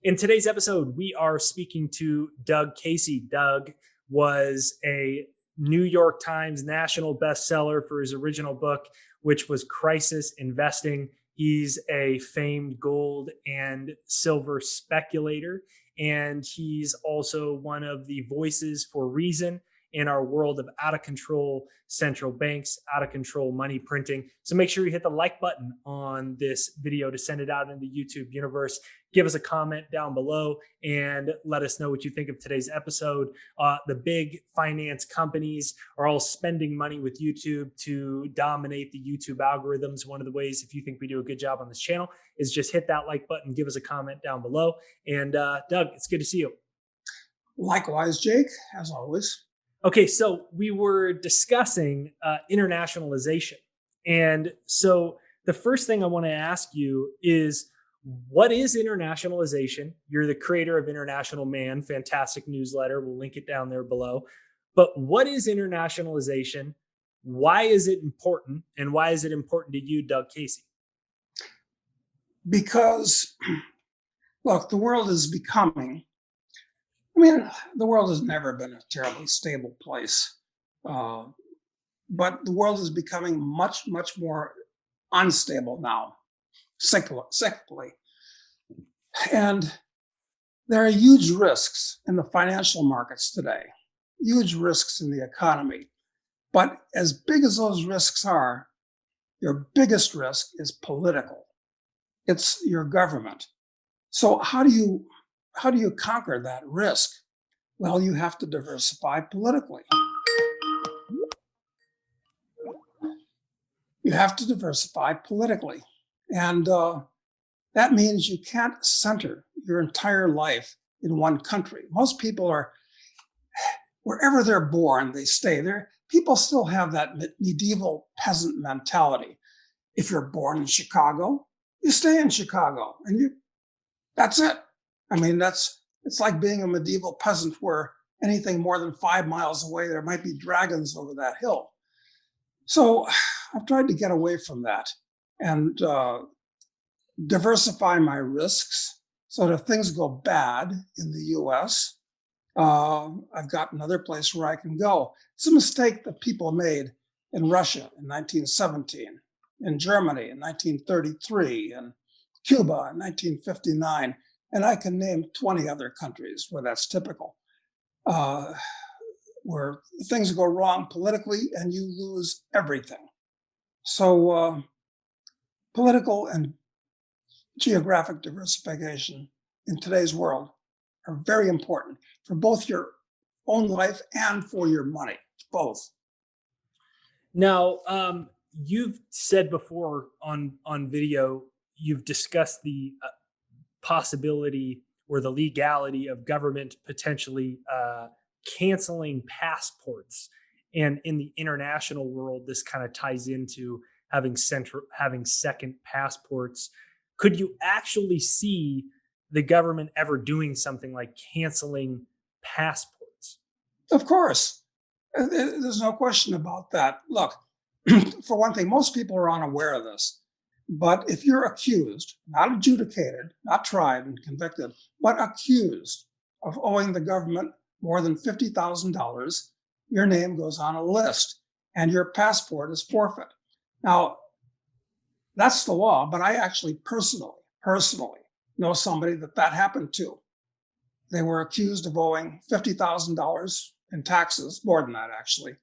In today's episode, we are speaking to Doug Casey. Doug was a New York Times national bestseller for his original book, which was Crisis Investing. He's a famed gold and silver speculator, and he's also one of the voices for reason in our world of out of control central banks, out of control money printing. So make sure you hit the like button on this video to send it out in the YouTube universe. Give us a comment down below and let us know what you think of today's episode. The big finance companies are all spending money with YouTube to dominate the YouTube algorithms. One of the ways, if you think we do a good job on this channel, is just hit that like button, give us a comment down below. And Doug, it's good to see you. Likewise, Jake, as always. Okay, so we were discussing internationalization. And so the first thing I want to ask you is, what is internationalization? You're the creator of International Man, fantastic newsletter. We'll link it down there below. But what is internationalization? Why is it important? And why is it important to you, Doug Casey? Because, look, the world is becoming, the world has never been a terribly stable place. But the world is becoming much, much more unstable now, cyclically. And there are huge risks in the financial markets today, huge risks in the economy. But as big as those risks are, your biggest risk is political. It's your government. So how do you conquer that risk? Well, you have to diversify politically. You have to diversify politically. And that means you can't center your entire life in one country. Most people are, wherever they're born, they stay there. People still have that medieval peasant mentality. If you're born in Chicago, you stay in Chicago, and that's it. It's like being a medieval peasant where anything more than 5 miles away, there might be dragons over that hill. So I've tried to get away from that and diversify my risks so that if things go bad in the US, I've got another place where I can go. It's a mistake that people made in Russia in 1917, in Germany in 1933, and Cuba in 1959. And I can name 20 other countries where that's typical, where things go wrong politically and you lose everything. So political and geographic diversification in today's world are very important for both your own life and for your money, both. Now, you've said before on video, you've discussed the possibility or the legality of government potentially canceling passports. And in the international world, this kind of ties into having second passports. Could you actually see the government ever doing something like canceling passports? Of course. There's no question about that. Look, for one thing, most people are unaware of this. But if you're accused, not adjudicated, not tried and convicted, but accused of owing the government more than $50,000, your name goes on a list and your passport is forfeit. Now, that's the law, but I actually personally know somebody that happened to. They were accused of owing $50,000 in taxes, more than that actually.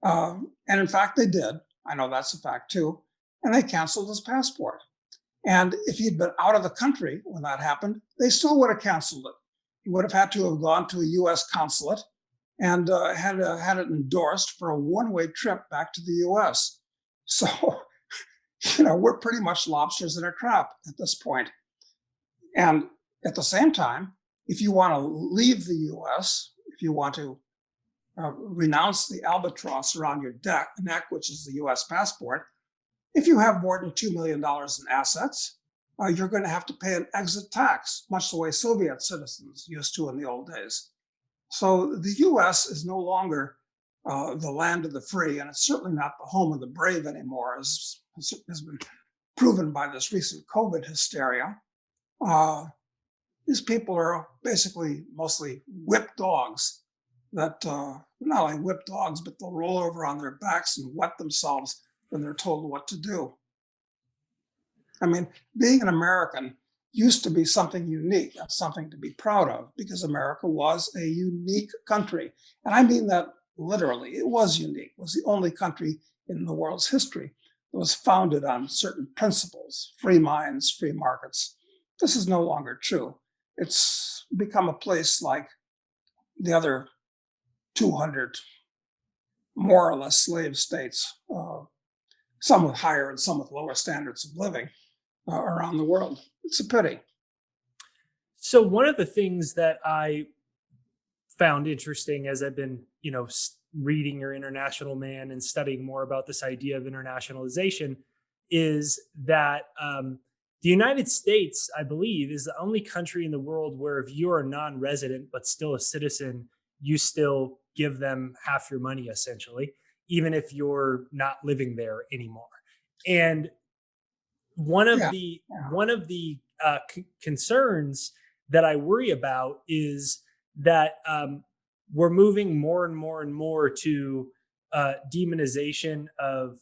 And in fact, they did. I know that's a fact too. And they canceled his passport. And if he'd been out of the country when that happened, they still would have canceled it. He would have had to have gone to a US consulate and had it endorsed for a one-way trip back to the US. So, we're pretty much lobsters in a trap at this point. And at the same time, if you want to leave the US, if you want to renounce the albatross around your neck, which is the US passport, if you have more than $2 million in assets, you're going to have to pay an exit tax, much the way Soviet citizens used to in the old days. So the US is no longer the land of the free, and it's certainly not the home of the brave anymore, as has been proven by this recent COVID hysteria. these people are basically mostly whipped dogs that not only whip dogs, but they'll roll over on their backs and wet themselves when they're told what to do. I mean, being an American used to be something unique and something to be proud of because America was a unique country. And I mean that literally. It was unique. It was the only country in the world's history that was founded on certain principles, free minds, free markets. This is no longer true. It's become a place like the other 200 more or less slave states, some with higher and some with lower standards of living around the world. It's a pity. So one of the things that I found interesting as I've been, reading your International Man and studying more about this idea of internationalization is that the United States, I believe, is the only country in the world where if you're a non-resident but still a citizen, you still give them half your money essentially, even if you're not living there anymore. And one of Yeah, the yeah. one of the concerns that I worry about is that we're moving more and more and more to demonization of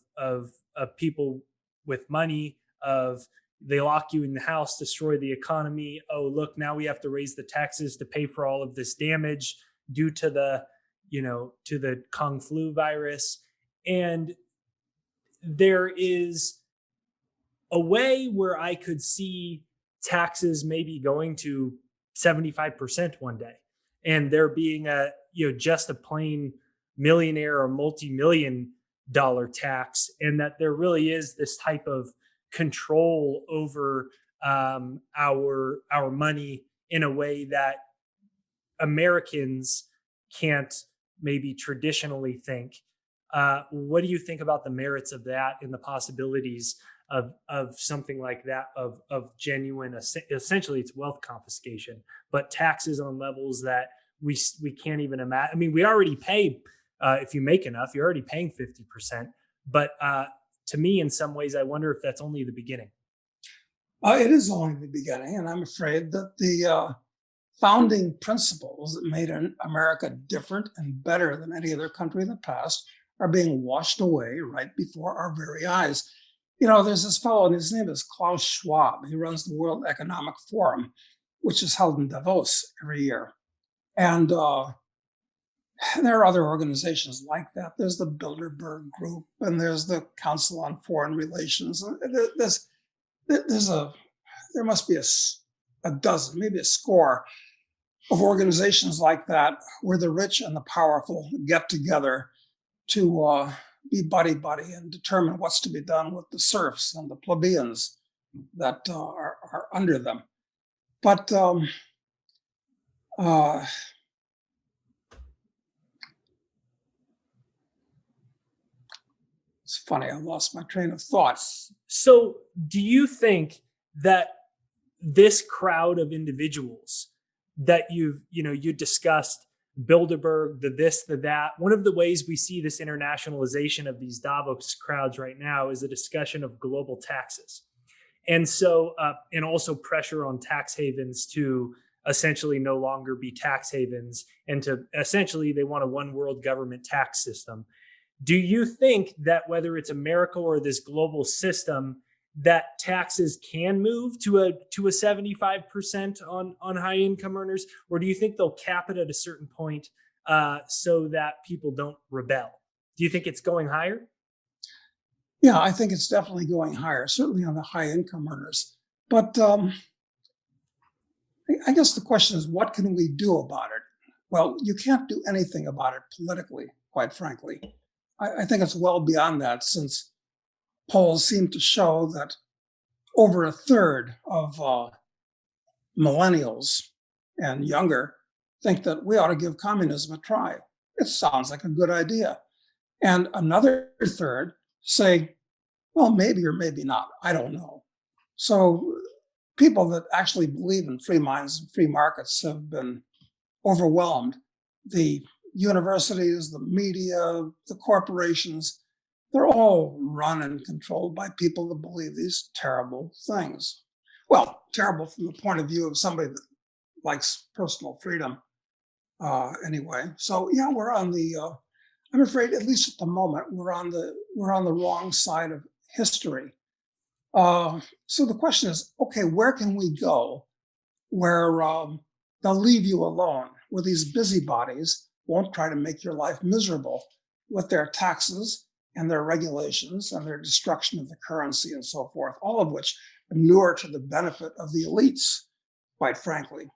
people with money. Of they lock you in the house, destroy the economy. Oh, look, now we have to raise the taxes to pay for all of this damage due to the Kung flu virus, and there is a way where I could see taxes maybe going to 75% one day and there being just a plain millionaire or multi-million dollar tax, and that there really is this type of control over our money in a way that Americans can't maybe traditionally think. What do you think about the merits of that and the possibilities of something like that, of genuine, essentially it's wealth confiscation, but taxes on levels that we can't even imagine? I mean, we already pay, if you make enough, you're already paying 50%. But to me, in some ways, I wonder if that's only the beginning. It is only the beginning, and I'm afraid that the founding principles that made America different and better than any other country in the past are being washed away right before our very eyes. There's this fellow, and his name is Klaus Schwab. He runs the World Economic Forum, which is held in Davos every year. And there are other organizations like that. There's the Bilderberg Group, and there's the Council on Foreign Relations. There must be a dozen, maybe a score of organizations like that where the rich and the powerful get together to be buddy and determine what's to be done with the serfs and the plebeians that are under them. But it's funny, I lost my train of thought. So, do you think that this crowd of individuals that you discussed, Bilderberg, the this, the that, one of the ways we see this internationalization of these Davos crowds right now is a discussion of global taxes, and so and also pressure on tax havens to essentially no longer be tax havens, and to essentially they want a one world government tax system. Do you think that whether it's America or this global system, that taxes can move to a 75% on high income earners, or do you think they'll cap it at a certain point so that people don't rebel? Do you think it's going higher? Yeah, I think it's definitely going higher, certainly on the high income earners. But I guess the question is, what can we do about it? Well, you can't do anything about it politically, quite frankly. I think it's well beyond that, since polls seem to show that over a third of millennials and younger think that we ought to give communism a try. It sounds like a good idea. And another third say, well, maybe or maybe not. I don't know. So people that actually believe in free minds and free markets have been overwhelmed. The universities, the media, the corporations, they're all run and controlled by people that believe these terrible things. Well, terrible from the point of view of somebody that likes personal freedom anyway. So yeah, we're on the. I'm afraid, at least at the moment, we're on the wrong side of history. So the question is, okay, where can we go where they'll leave you alone, where these busybodies won't try to make your life miserable with their taxes and their regulations and their destruction of the currency and so forth, all of which inure to the benefit of the elites, quite frankly.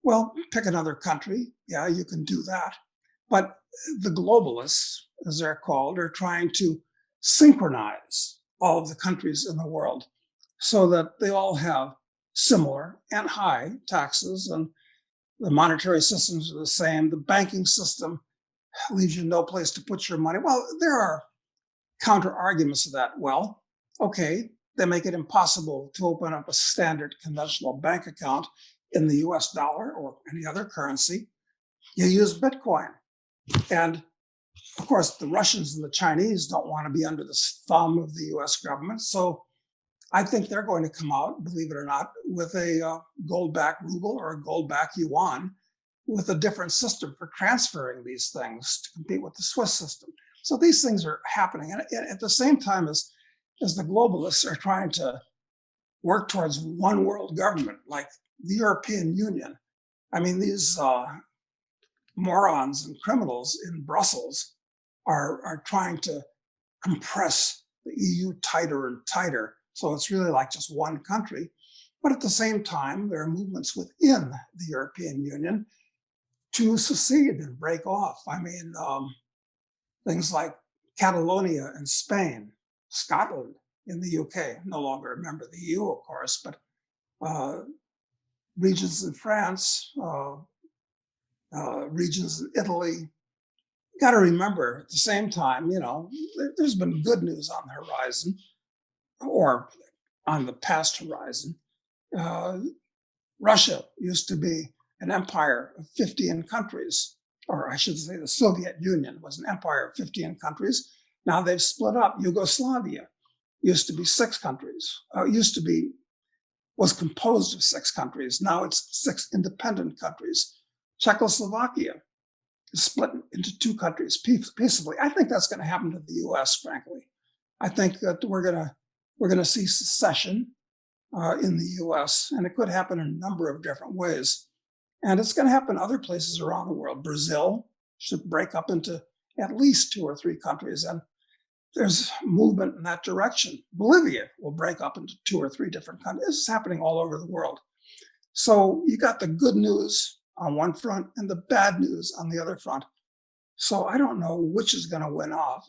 Well, pick another country. Yeah, you can do that. But the globalists, as they're called, are trying to synchronize all of the countries in the world so that they all have similar and high taxes, and the monetary systems are the same. The banking system leaves you no place to put your money. Well, there are counter arguments to that. Well, okay, they make it impossible to open up a standard conventional bank account in the US dollar or any other currency. You use Bitcoin. And of course, the Russians and the Chinese don't want to be under the thumb of the US government. So I think they're going to come out, believe it or not, with a gold-backed ruble or a gold-backed yuan with a different system for transferring these things to compete with the Swiss system. So these things are happening. And at the same time as the globalists are trying to work towards one world government, like the European Union. I mean, these morons and criminals in Brussels are trying to compress the EU tighter and tighter. So it's really like just one country. But at the same time, there are movements within the European Union to secede and break off. I mean, things like Catalonia in Spain, Scotland in the UK, no longer a member of the EU, of course, but regions in France, regions in Italy. You got to remember at the same time, there's been good news on the horizon or on the past horizon. Russia used to be an empire of 15 countries, or I should say the Soviet Union was an empire of 15 countries. Now they've split up. Yugoslavia used to be 6 countries, was composed of 6 countries. Now it's 6 independent countries. Czechoslovakia is split into 2 countries peaceably. I think that's going to happen to the U.S., frankly. I think that we're going to see secession in the U.S., and it could happen in a number of different ways. And it's going to happen other places around the world. Brazil should break up into at least 2 or 3 countries, and there's movement in that direction. Bolivia will break up into 2 or 3 different countries. This is happening all over the world. So you got the good news on one front and the bad news on the other front. So I don't know which is going to win out,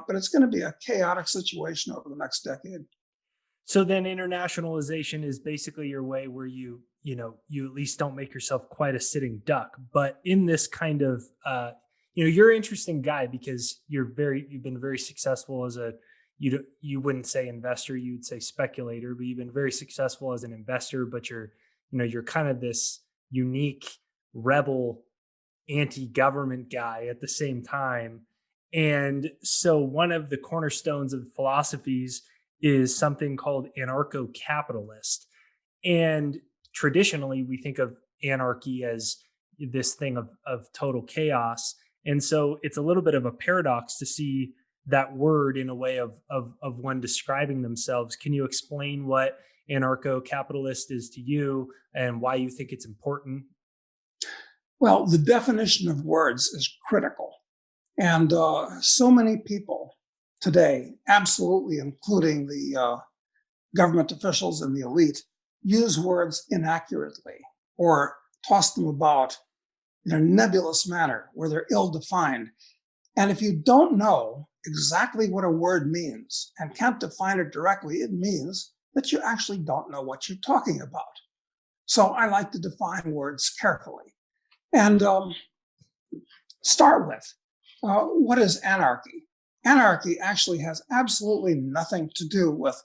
but it's going to be a chaotic situation over the next decade. So then internationalization is basically your way where you at least don't make yourself quite a sitting duck. But in this kind of, you're an interesting guy because you've been very successful as you wouldn't say investor, you'd say speculator, but you've been very successful as an investor, but you're kind of this unique rebel anti-government guy at the same time. And so one of the cornerstones of philosophies is something called anarcho-capitalist. And traditionally, we think of anarchy as this thing of total chaos. And so it's a little bit of a paradox to see that word in a way of one describing themselves. Can you explain what anarcho-capitalist is to you and why you think it's important? Well, the definition of words is critical. And so many people today, absolutely including the government officials and the elite, use words inaccurately or toss them about in a nebulous manner where they're ill-defined. And if you don't know exactly what a word means and can't define it directly, it means that you actually don't know what you're talking about. So I like to define words carefully. And start with, what is anarchy? Anarchy actually has absolutely nothing to do with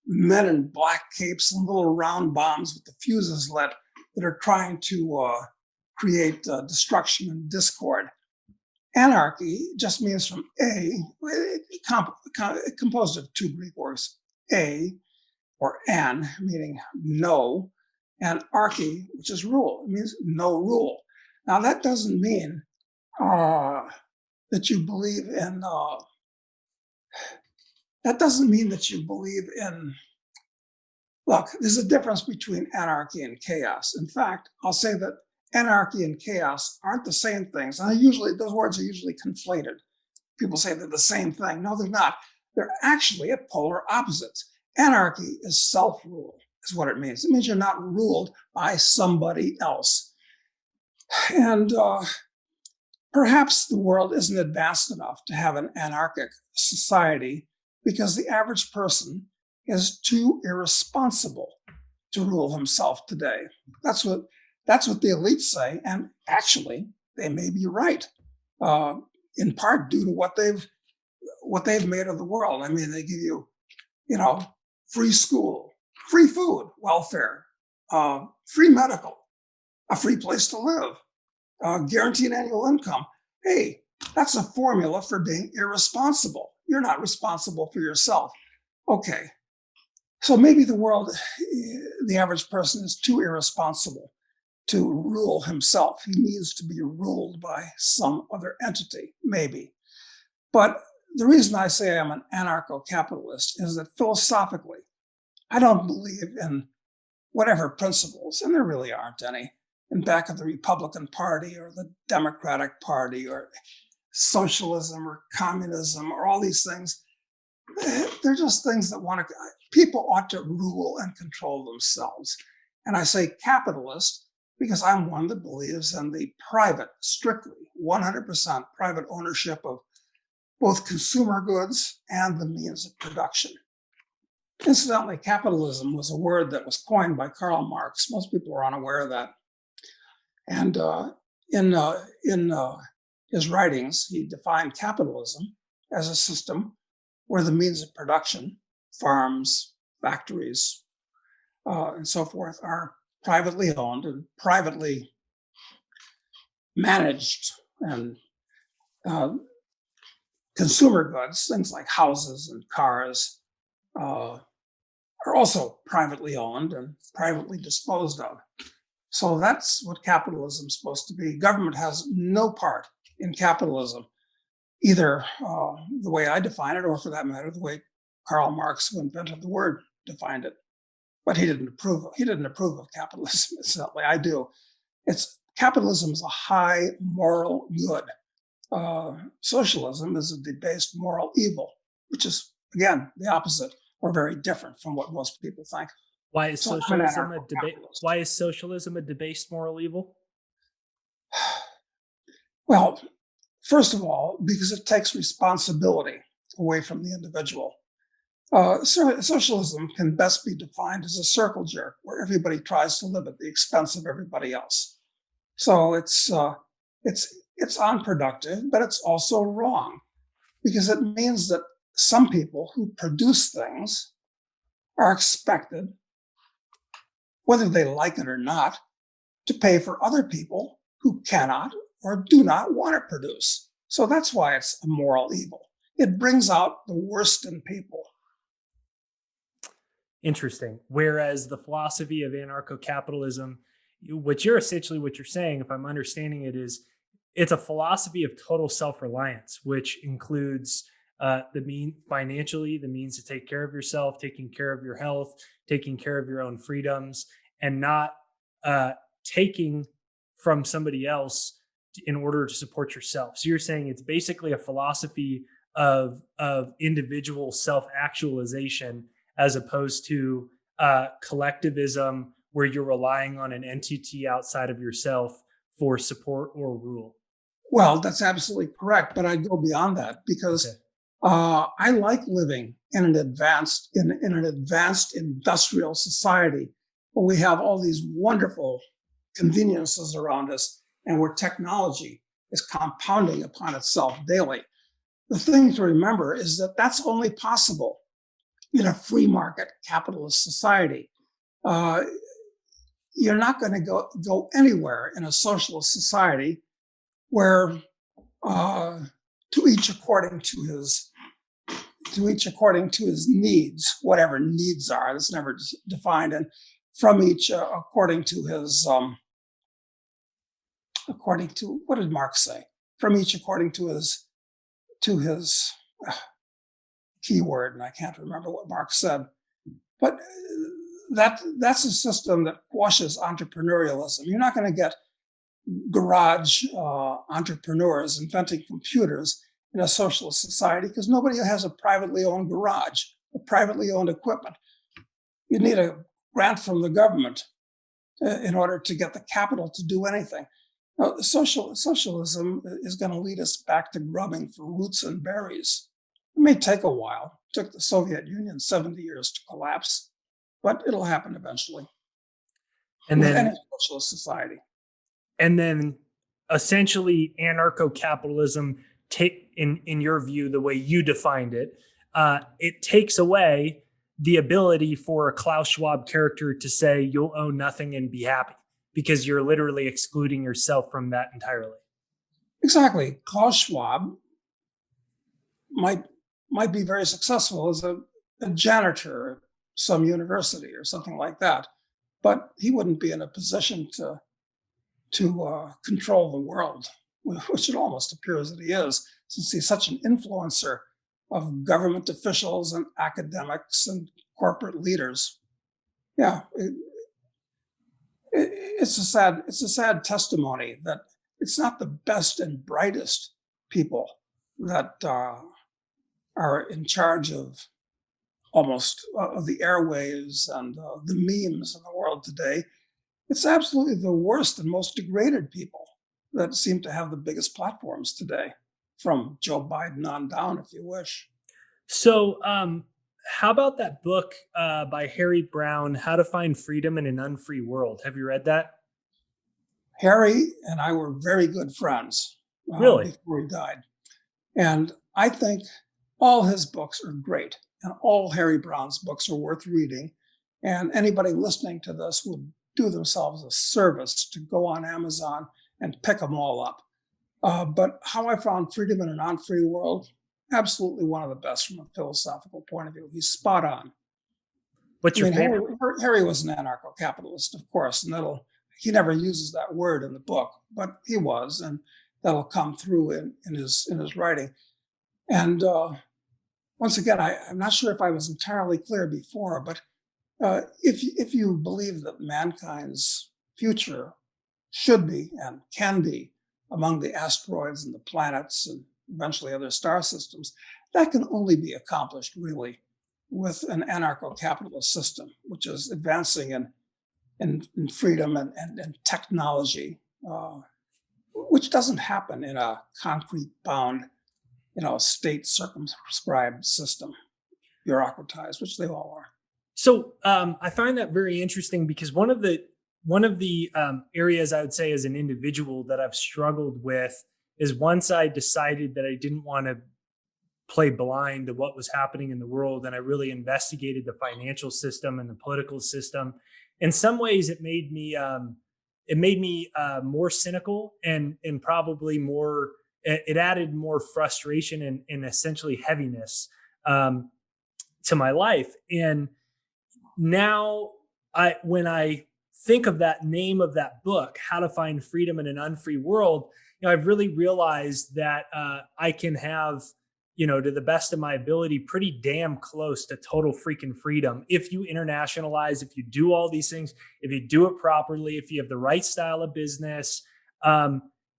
men in black capes and little round bombs with the fuses lit that are trying to create destruction and discord. Anarchy just means composed of 2 Greek words. A or an, meaning no, and archy, which is rule. It means no rule. Now, that doesn't mean that you believe in, look, there's a difference between anarchy and chaos. In fact, I'll say that anarchy and chaos aren't the same things. And those words are usually conflated. People say they're the same thing. No, they're not. They're actually at polar opposites. Anarchy is self-rule, is what it means. It means you're not ruled by somebody else. And perhaps the world isn't advanced enough to have an anarchic society because the average person is too irresponsible to rule himself today. That's what the elites say, and actually, they may be right, in part due to what they've made of the world. I mean, they give you, free school, free food, welfare, free medical, a free place to live, guaranteed annual income. Hey, that's a formula for being irresponsible. You're not responsible for yourself. Okay. So maybe the average person is too irresponsible to rule himself. He needs to be ruled by some other entity, maybe. But the reason I say I'm an anarcho-capitalist is that philosophically, I don't believe in whatever principles, and there really aren't any, in back of the Republican Party or the Democratic Party or socialism or communism or all these things. They're just things that people ought to rule and control themselves. And I say capitalist because I'm one that believes in the private, strictly 100% private ownership of both consumer goods and the means of production. Incidentally, capitalism was a word that was coined by Karl Marx. Most people are unaware of that. And in his writings, he defined capitalism as a system where the means of production, farms, factories, and so forth, are privately owned and privately managed, and consumer goods, things like houses and cars, are also privately owned and privately disposed of. So that's what capitalism is supposed to be. Government has no part in capitalism, either the way I define it, or for that matter, the way Karl Marx, who invented the word, defined it. But he didn't approve of capitalism. Incidentally, I do. Capitalism is a high moral good. Socialism is a debased moral evil, which is, again, the opposite or very different from what most people think. Why is socialism a debased moral evil? Well, first of all, because it takes responsibility away from the individual. Socialism can best be defined as a circle jerk where everybody tries to live at the expense of everybody else. So it's unproductive, but it's also wrong because it means that some people who produce things are expected, whether they like it or not, to pay for other people who cannot or do not want to produce. So that's why it's a moral evil. It brings out the worst in people. Interesting. Whereas the philosophy of anarcho-capitalism, what you're saying, if I'm understanding it, is it's a philosophy of total self-reliance, which includes the means to take care of yourself, taking care of your health, taking care of your own freedoms, and not taking from somebody else in order to support yourself. So you're saying it's basically a philosophy of individual self-actualization as opposed to collectivism, where you're relying on an entity outside of yourself for support or rule. Well, that's absolutely correct, but I'd go beyond that because I like living in an advanced industrial society where we have all these wonderful conveniences around us and where technology is compounding upon itself daily. The thing to remember is that that's only possible in a free market capitalist society. You're not going to go anywhere in a socialist society where to each according to his to each according to his needs, whatever needs are. That's never defined, and from each according to his according to what did Marx say? From each according to his keyword, and I can't remember what Marx said. But that's a system that quashes entrepreneurialism. You're not going to get garage entrepreneurs inventing computers in a socialist society because nobody has a privately owned garage, a privately owned equipment. You need a grant from the government in order to get the capital to do anything. Now, socialism is going to lead us back to grubbing for roots and berries. It may take a while. It took the Soviet Union 70 years to collapse, but it'll happen eventually And with any then socialist society. and then essentially anarcho-capitalism take in your view, the way you defined it, it takes away the ability for a Klaus Schwab character to say you'll own nothing and be happy, because you're literally excluding yourself from that entirely. Exactly. Klaus Schwab might be very successful as a janitor at some university or something like that, but he wouldn't be in a position to control the world, which it almost appears that he is, since he's such an influencer of government officials and academics and corporate leaders. Yeah, it's a sad testimony that it's not the best and brightest people that are in charge of almost of the airwaves and the memes in the world today. It's absolutely the worst and most degraded people that seem to have the biggest platforms today, from Joe Biden on down, if you wish. So, how about that book by Harry Brown, How to Find Freedom in an Unfree World? Have you read that? Harry and I were very good friends Really? before he died. And I think all his books are great, and all Harry Brown's books are worth reading. And anybody listening to this would do themselves a service to go on Amazon and pick them all up. But How I Found Freedom in a Non-Free World, absolutely one of the best from a philosophical point of view. He's spot on. What's I your mean, favorite? Harry was an anarcho-capitalist, of course, and he never uses that word in the book, but he was, and that'll come through in his writing. And once again, I'm not sure if I was entirely clear before, but if you believe that mankind's future should be and can be among the asteroids and the planets and eventually other star systems, that can only be accomplished really with an anarcho-capitalist system, which is advancing in freedom and technology, which doesn't happen in a concrete bound, state circumscribed system, bureaucratized, which they all are. So I find that very interesting, because one of the areas I would say as an individual that I've struggled with is, once I decided that I didn't want to play blind to what was happening in the world, and I really investigated the financial system and the political system. In some ways, it made me more cynical, and probably more. It added more frustration and essentially heaviness to my life. And now, when I think of that name of that book, How to Find Freedom in an Unfree World, I've really realized that I can have, to the best of my ability, pretty damn close to total freaking freedom if you internationalize, if you do all these things, if you do it properly, if you have the right style of business.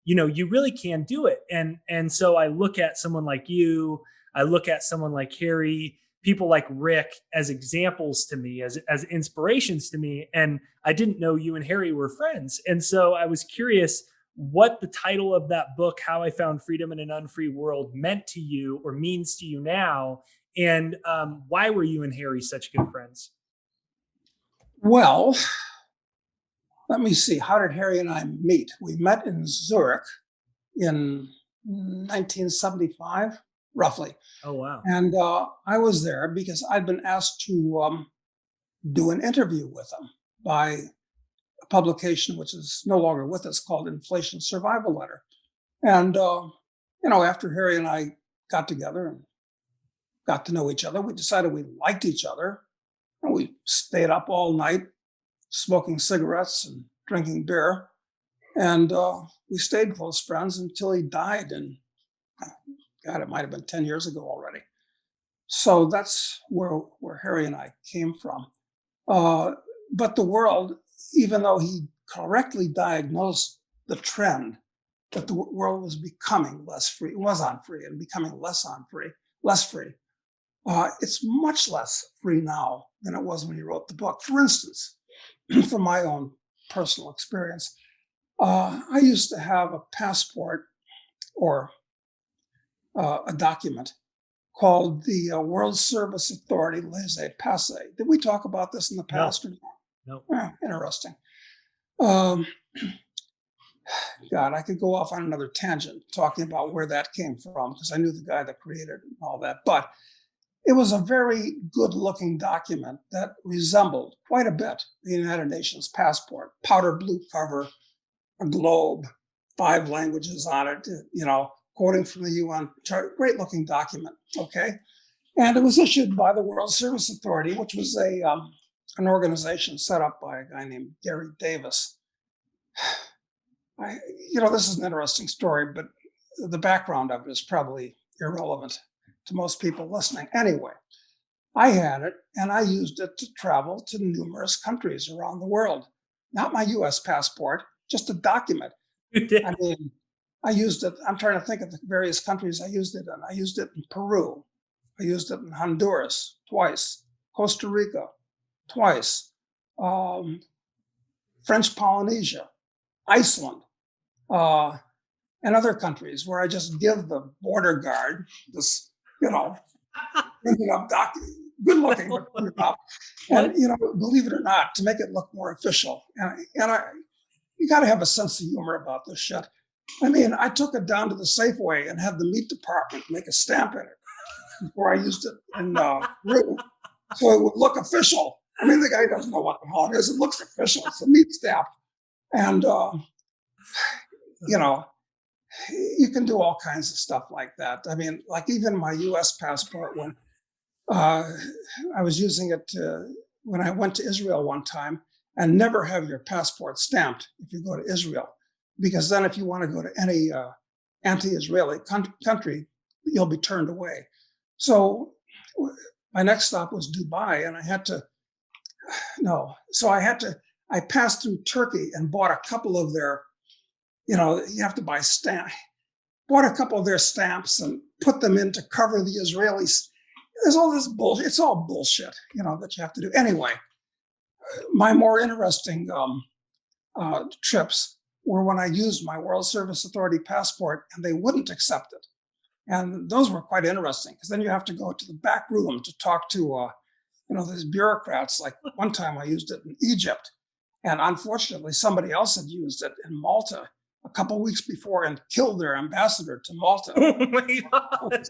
You really can do it. And so I look at someone like you, I look at someone like Harry, people like Rick as examples to me, as inspirations to me. And I didn't know you and Harry were friends. And so I was curious what the title of that book, How I Found Freedom in an Unfree World, meant to you or means to you now. And why were you and Harry such good friends? Well, let me see. How did Harry and I meet? We met in Zurich in 1975, roughly. Oh, wow. And I was there because I'd been asked to do an interview with him by a publication which is no longer with us, called Inflation Survival Letter. And after Harry and I got together and got to know each other. We decided we liked each other, and we stayed up all night smoking cigarettes and drinking beer. And we stayed close friends until he died. And God, it might have been 10 years ago already. So that's where Harry and I came from. Uh, but the world, even though he correctly diagnosed the trend that the world was becoming less free, was on free and becoming less free. It's much less free now than it was when he wrote the book. For instance, from my own personal experience, I used to have a passport or a document called the World Service Authority Laissez-Passer. Did we talk about this in the No, past? Or no. interesting. Um, God, I could go off on another tangent talking about where that came from because I knew the guy that created it and all that. But it was a very good looking document that resembled quite a bit the United Nations passport. Powder blue cover, a globe, 5 languages on it, quoting from the UN chart. Great looking document. Okay. And it was issued by the World Service Authority, which was an organization set up by a guy named Gary Davis. This is an interesting story, but the background of it is probably irrelevant to most people listening. Anyway, I had it and I used it to travel to numerous countries around the world. Not my US passport, just a document. I mean, I used it. I'm trying to think of the various countries I used it in. I used it in Peru. I used it in Honduras twice, Costa Rica twice, French Polynesia, Iceland, and other countries where I just give the border guard this, printed up document, good looking, but printed up. And, believe it or not, to make it look more official. You got to have a sense of humor about this shit. I mean, I took it down to the Safeway and had the meat department make a stamp in it before I used it in Peru, so it would look official. I mean, the guy doesn't know what the hell it is. It looks official. It's a meat stamp. And, you can do all kinds of stuff like that. I mean, like even my US passport, when I was using it when I went to Israel one time, and never have your passport stamped if you go to Israel, because then if you want to go to any anti-Israeli country, you'll be turned away. So my next stop was Dubai, and I passed through Turkey and bought a couple of their, you have to buy bought a couple of their stamps and put them in to cover the Israelis. There's all this bullshit. It's all bullshit, that you have to do. Anyway, my more interesting trips were when I used my World Service Authority passport and they wouldn't accept it. And those were quite interesting because then you have to go to the back room to talk to, these bureaucrats. Like one time I used it in Egypt, and unfortunately somebody else had used it in Malta a couple of weeks before and killed their ambassador to Malta. Oh my God.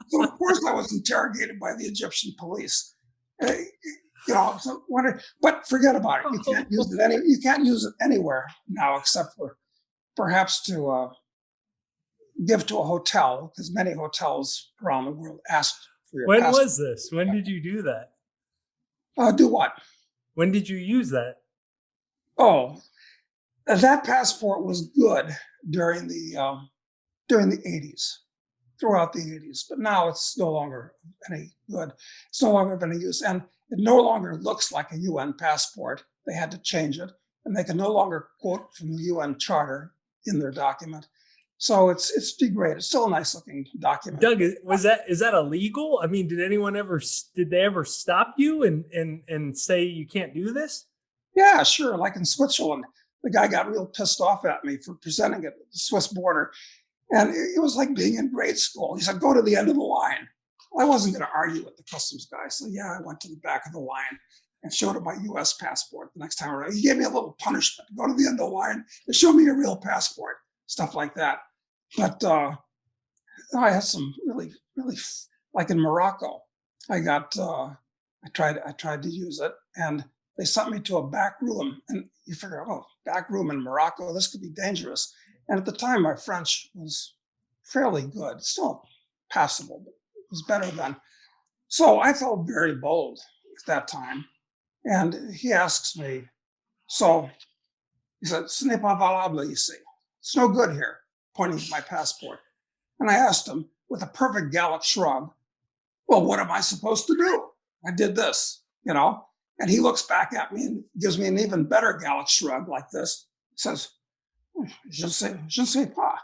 So of course I was interrogated by the Egyptian police. But forget about it. You can't use it you can't use it anywhere now except for perhaps to give to a hotel, because many hotels around the world ask for your When passport. was this? When did you do that? Do what? When did you use that? Oh, that passport was good during the 80s, throughout the 80s, but now it's no longer any good. It's no longer of any use, and it no longer looks like a UN passport. They had to change it, and they can no longer quote from the UN Charter in their document. So it's degraded. It's still a nice looking document. Doug, is that illegal? I mean, did they ever stop you and say you can't do this? Yeah, sure. Like in Switzerland, the guy got real pissed off at me for presenting it at the Swiss border. And it was like being in grade school. He said, go to the end of the line. Well, I wasn't going to argue with the customs guy. So yeah, I went to the back of the line and showed him my US passport the next time around. He gave me a little punishment. Go to the end of the line and show me your real passport, stuff like that. But I had some really, really, like in Morocco, I tried to use it, and they sent me to a back room. And you figure, back room in Morocco, this could be dangerous. And at the time, my French was fairly good, still passable, but it was better then. So I felt very bold at that time. And he asks me, so he said, "Ce n'est pas valable ici." It's no good here, pointing at my passport. And I asked him with a perfect Gallic shrug, well, what am I supposed to do? I did this, you know? And he looks back at me and gives me an even better Gallic shrug like this. He says, je ne sais pas.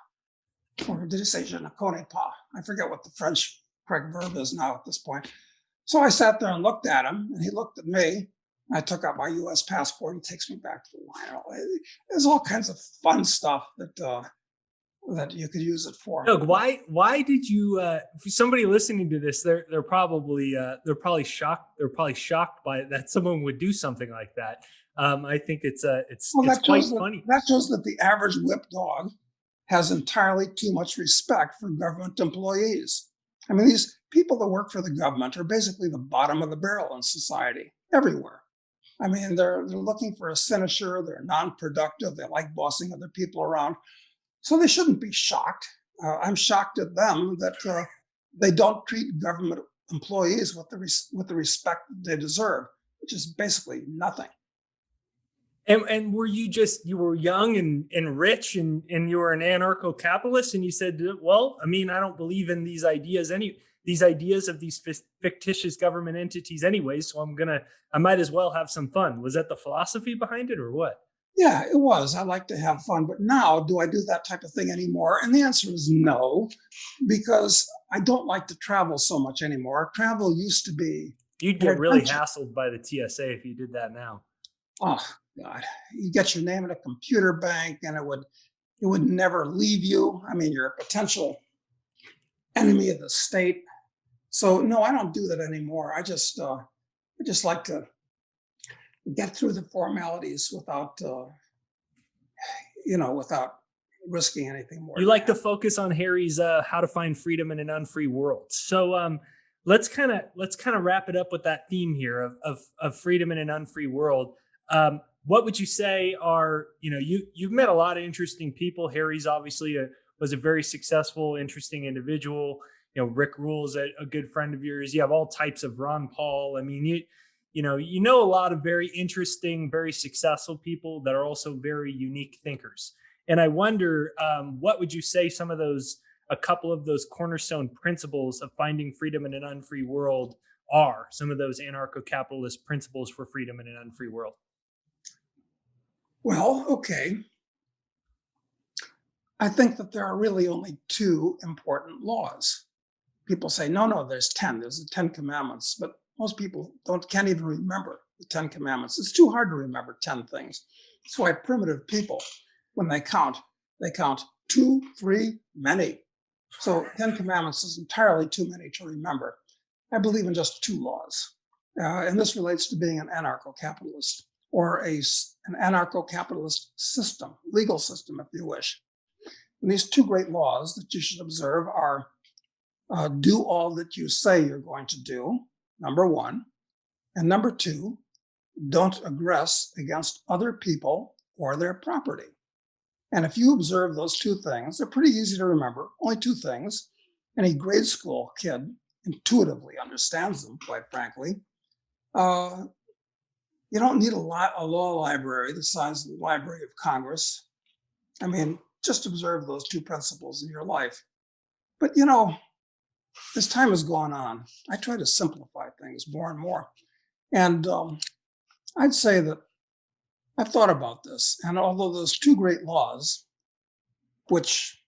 Or did he say je ne connais pas? I forget what the French correct verb is now at this point. So I sat there and looked at him, and he looked at me. I took out my U.S. passport. He takes me back to the line. There's all kinds of fun stuff that you could use it for. Doug, why did you? For somebody listening to this, they're probably shocked. They're probably shocked by it that someone would do something like that. I think Well, it's quite funny. that shows that the average whip dog has entirely too much respect for government employees. I mean, these people that work for the government are basically the bottom of the barrel in society everywhere. I mean, they're looking for a sinecure. They're non-productive. They like bossing other people around. So they shouldn't be shocked. I'm shocked at them that they don't treat government employees with the respect they deserve, which is basically nothing. And were you just you were young and rich and you were an anarcho-capitalist and you said, well, I mean, I don't believe in these ideas of these fictitious government entities anyways, so I might as well have some fun. Was that the philosophy behind it or what? Yeah, it was. I like to have fun, but now do I do that type of thing anymore? And the answer is no, because I don't like to travel so much anymore. Travel used to be You'd an get really adventure. hassled by the TSA if you did that now. Oh God, you get your name in a computer bank, and it would never leave you. I mean, you're a potential enemy of the state. So no, I don't do that anymore. I just like to get through the formalities without without risking anything more You than like to that. focus on Harry's How to Find Freedom in an Unfree World. So let's kind of wrap it up with that theme here of freedom in an unfree world. What would you say are, you've met a lot of interesting people. Harry's obviously was a very successful, interesting individual. Rick Rule is a good friend of yours. You have all types of Ron Paul. I mean, you know a lot of very interesting, very successful people that are also very unique thinkers. And I wonder, what would you say a couple of those cornerstone principles of finding freedom in an unfree world are? Some of those anarcho-capitalist principles for freedom in an unfree world. Well, okay. I think that there are really only two important laws. People say, no, no, there's 10. There's the 10 commandments, but most people can't even remember the 10 commandments. It's too hard to remember 10 things. That's why primitive people, when they count two, three, many. So 10 commandments is entirely too many to remember. I believe in just two laws. And this relates to being an anarcho-capitalist or an anarcho-capitalist system, legal system, if you wish. And these two great laws that you should observe are do all that you say you're going to do, number one. And number two, don't aggress against other people or their property. And if you observe those two things, they're pretty easy to remember, only two things. Any grade school kid intuitively understands them, quite frankly. You don't need a law library the size of the Library of Congress. I mean, just observe those two principles in your life. But as time has gone on, I try to simplify things more and more. And I'd say that I've thought about this. And although those two great laws, which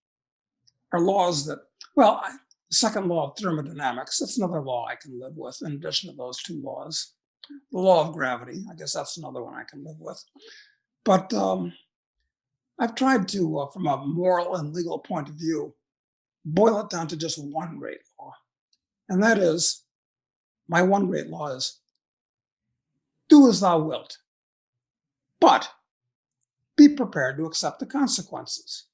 are laws that, the second law of thermodynamics, that's another law I can live with in addition to those two laws. The law of gravity, I guess that's another one I can live with. But I've tried to, from a moral and legal point of view, boil it down to just one great law. And that is, my one great law is, do as thou wilt, but be prepared to accept the consequences.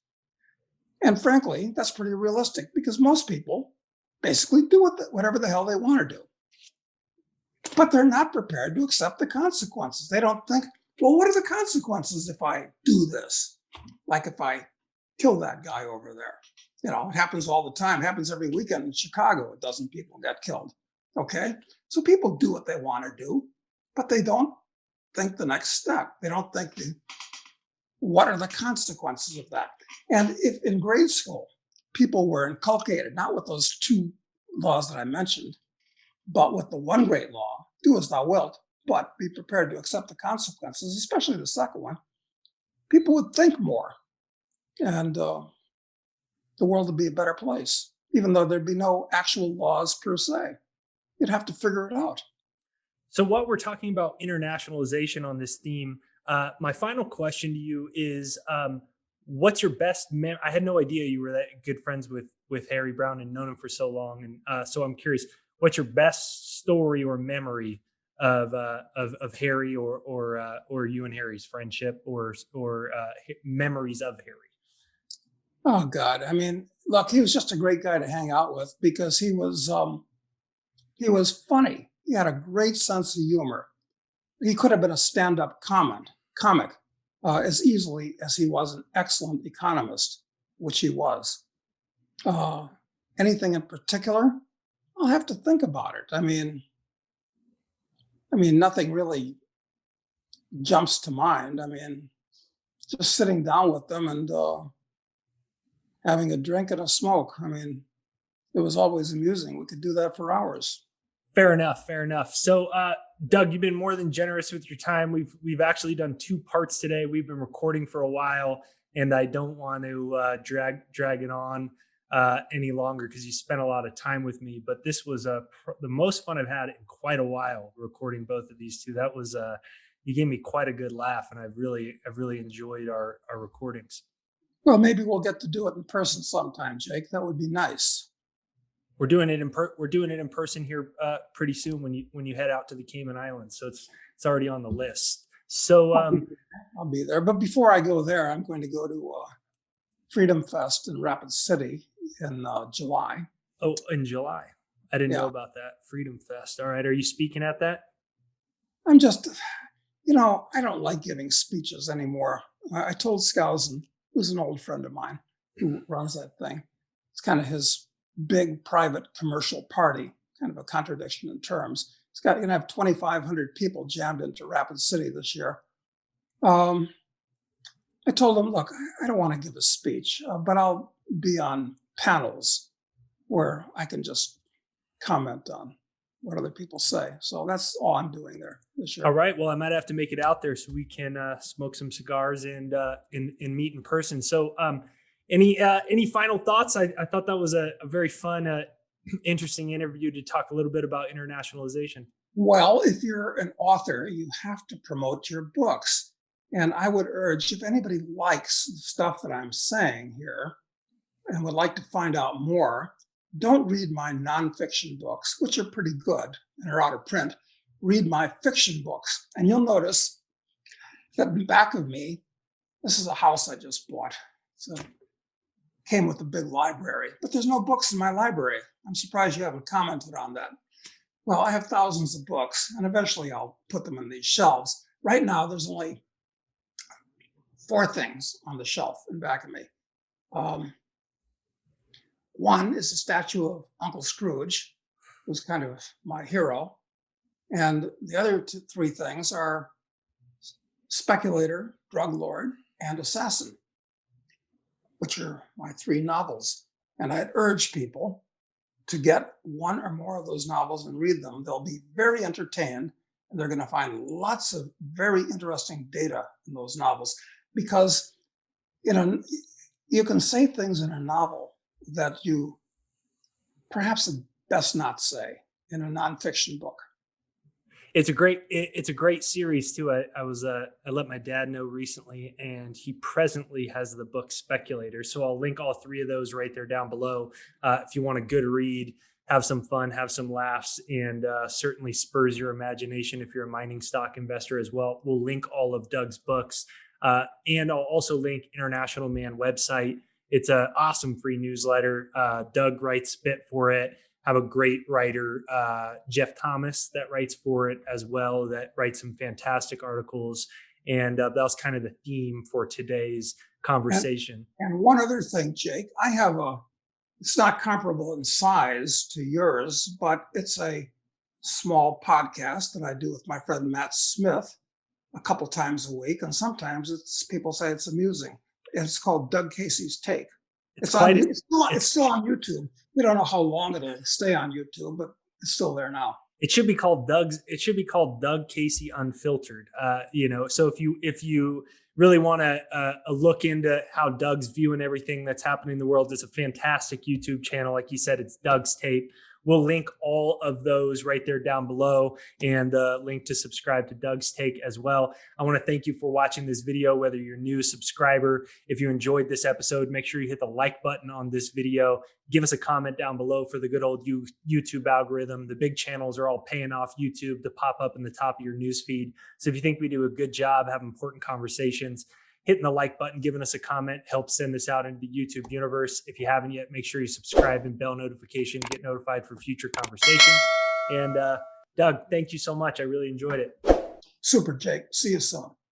And frankly, that's pretty realistic because most people basically do whatever the hell they want to do. But they're not prepared to accept the consequences. They don't think, well, what are the consequences if I do this? Like if I kill that guy over there. It happens all the time. It happens every weekend in Chicago. A dozen people get killed. Okay. So people do what they want to do, but they don't think the next step. They don't think what are the consequences of that. And if in grade school people were inculcated, not with those two laws that I mentioned, but with the one great law, do as thou wilt, but be prepared to accept the consequences, especially the second one, people would think more and the world would be a better place, even though there'd be no actual laws per se. You'd have to figure it out. So, while we're talking about internationalization on this theme, my final question to you is, what's your best? I had no idea you were that good friends with Harry Brown and known him for so long, and so I'm curious, what's your best story or memory of Harry or you and Harry's friendship or memories of Harry? Oh God! I mean, look, he was just a great guy to hang out with because he was funny. He had a great sense of humor. He could have been a stand-up comic as easily as he was an excellent economist, which he was. Uh, Anything in particular? I'll have to think about it. Nothing really jumps to mind. I mean, just sitting down with them and having a drink and a smoke. I mean, it was always amusing. We could do that for hours. Fair enough. Fair enough. So, Doug, you've been more than generous with your time. We've actually done two parts today. We've been recording for a while, and I don't want to drag it on any longer because you spent a lot of time with me. But this was the most fun I've had in quite a while recording both of these two. That was you gave me quite a good laugh, and I've really enjoyed our recordings. Well, maybe we'll get to do it in person sometime, Jake. That would be nice. We're doing it in person here pretty soon when you head out to the Cayman Islands. So it's already on the list. So I'll be there. But before I go there, I'm going to go to Freedom Fest in Rapid City in July. oh, in July, I didn't know Yeah, about that Freedom Fest. All right, are you speaking at that? I'm just, I don't like giving speeches anymore. I told Skousen, who's an old friend of mine, who runs that thing. It's kind of his big private commercial party, kind of a contradiction in terms. It's got going to have 2,500 people jammed into Rapid City this year. Um, I told him, look, I don't want to give a speech, but I'll be on panels where I can just comment on what other people say. So that's all I'm doing there this All year. right. Well, I might have to make it out there so we can smoke some cigars and meet in person. So, any final thoughts? I thought that was a very fun, interesting interview to talk a little bit about internationalization. Well, if you're an author, you have to promote your books. And I would urge if anybody likes the stuff that I'm saying here and would like to find out more, don't read my nonfiction books, which are pretty good and are out of print. Read my fiction books. And you'll notice that in back of me, this is a house I just bought. So it came with a big library, but there's no books in my library. I'm surprised you haven't commented on that. Well, I have thousands of books, and eventually I'll put them on these shelves. Right now, there's only four things on the shelf in back of me. Um, One is a statue of Uncle Scrooge, who's kind of my hero. And the other three things are speculator, drug lord, and assassin, which are my three novels. And I'd urge people to get one or more of those novels and read them. They'll be very entertained, and they're going to find lots of very interesting data in those novels because you can say things in a novel that you perhaps best not say in a nonfiction book. It's a great series too. I let my dad know recently, and he presently has the book Speculator. So I'll link all three of those right there down below. If you want a good read, have some fun, have some laughs, and certainly spurs your imagination if you're a mining stock investor as well. We'll link all of Doug's books, and I'll also link International Man website. It's an awesome free newsletter. Doug writes bit for it. Have a great writer, Jeff Thomas, that writes for it as well, that writes some fantastic articles. And that was kind of the theme for today's conversation. And one other thing, Jake, it's not comparable in size to yours, but it's a small podcast that I do with my friend Matt Smith a couple times a week, and sometimes it's people say it's amusing. It's called Doug Casey's Take. It's It's on. quite It's it's still on YouTube. We don't know how long it'll stay on YouTube, but it's still there now. it should be called Doug Casey Unfiltered. So if you really want to look into how Doug's viewing everything that's happening in the world, it's a fantastic YouTube channel. Like you said, it's Doug's Tape. We'll link all of those right there down below, and link to subscribe to Doug's Take as well. I want to thank you for watching this video, whether you're a new subscriber. If you enjoyed this episode, make sure you hit the like button on this video. Give us a comment down below for the good old YouTube algorithm. The big channels are all paying off YouTube to pop up in the top of your newsfeed. So if you think we do a good job, have important conversations, hitting the like button, giving us a comment helps send this out into the YouTube universe. If you haven't yet, make sure you subscribe and bell notification to get notified for future conversations. And Doug, thank you so much. I really enjoyed it. Super, Jake. See you soon.